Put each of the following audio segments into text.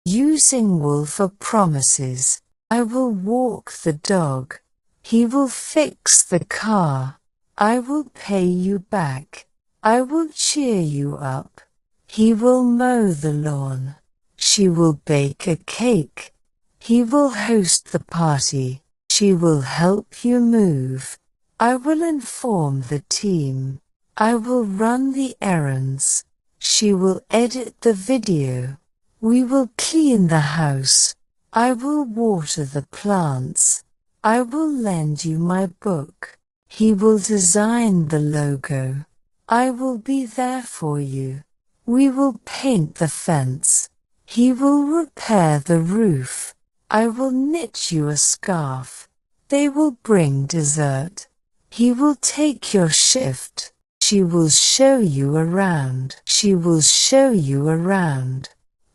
Using wool for promises. I will walk the dog. He will fix the car. I will pay you back. I will cheer you up. He will mow the lawn. She will bake a cake. He will host the party. She will help you move. I will inform the team. I will run the errands. She will edit the video. We will clean the house. I will water the plants. I will lend you my book. He will design the logo. I will be there for you. We will paint the fence. He will repair the roof. I will knit you a scarf. They will bring dessert. He will take your shift. She will show you around. She will show you around.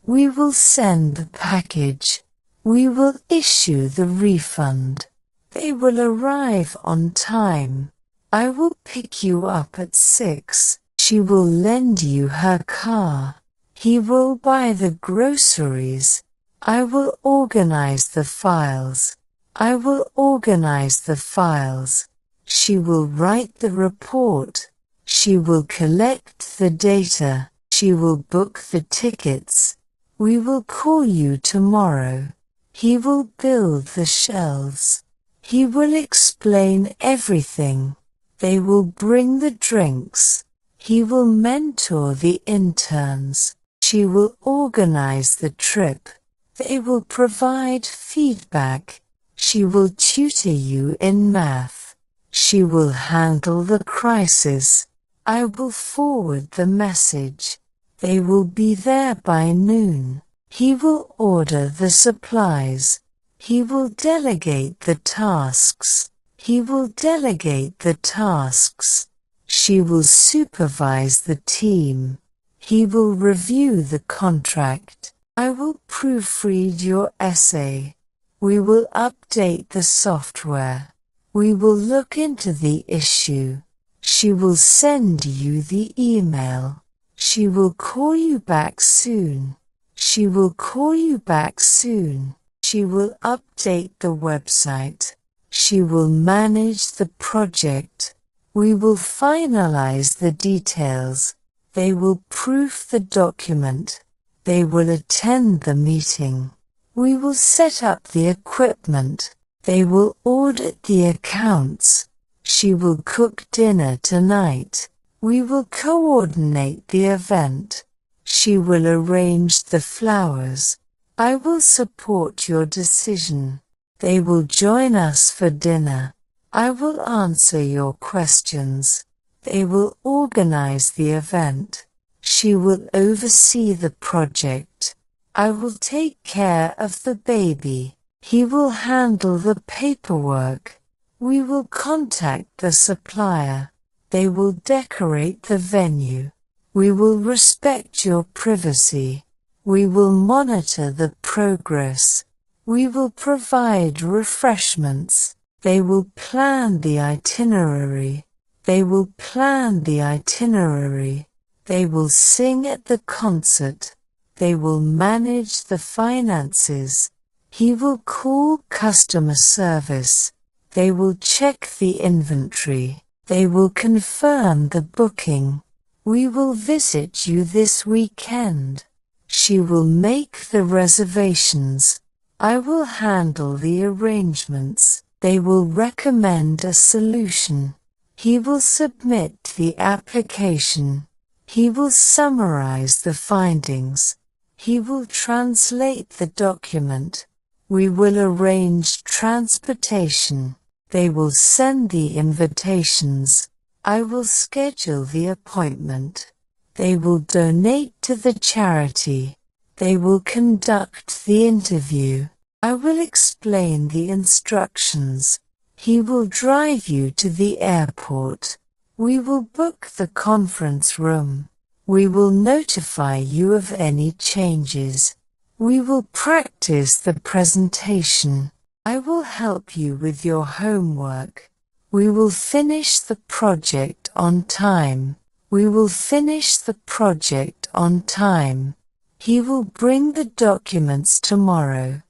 We will send the package. We will issue the refund. They will arrive on time. I will pick you up at 6. She will lend you her car. He will buy the groceries. I will organize the files. I will organize the files. She will write the report. She will collect the data. She will book the tickets. We will call you tomorrow. He will build the shelves. He will explain everything. They will bring the drinks. He will mentor the interns. She will organize the trip. They will provide feedback. She will tutor you in math. She will handle the crisis. I will forward the message. They will be there by noon. He will order the supplies. He will delegate the tasks. He will delegate the tasks. She will supervise the team. He will review the contract. I will proofread your essay. We will update the software. We will look into the issue. She will send you the email. She will call you back soon. She will call you back soon. She will update the website. She will manage the project. We will finalize the details. They will proof the document. They will attend the meeting. We will set up the equipment. They will audit the accounts. She will cook dinner tonight. We will coordinate the event. She will arrange the flowers. I will support your decision. They will join us for dinner. I will answer your questions. They will organize the event. She will oversee the project. I will take care of the baby. He will handle the paperwork. We will contact the supplier. They will decorate the venue. We will respect your privacy. We will monitor the progress. We will provide refreshments. They will plan the itinerary. They will plan the itinerary. They will sing at the concert. They will manage the finances. He will call customer service. They will check the inventory. They will confirm the booking. We will visit you this weekend. She will make the reservations. I will handle the arrangements. They will recommend a solution. He will submit the application. He will summarize the findings. He will translate the document. We will arrange transportation. They will send the invitations. I will schedule the appointment. They will donate to the charity. They will conduct the interview. I will explain the instructions. He will drive you to the airport. We will book the conference room. We will notify you of any changes. We will practice the presentation. I will help you with your homework. We will finish the project on time. We will finish the project on time. He will bring the documents tomorrow.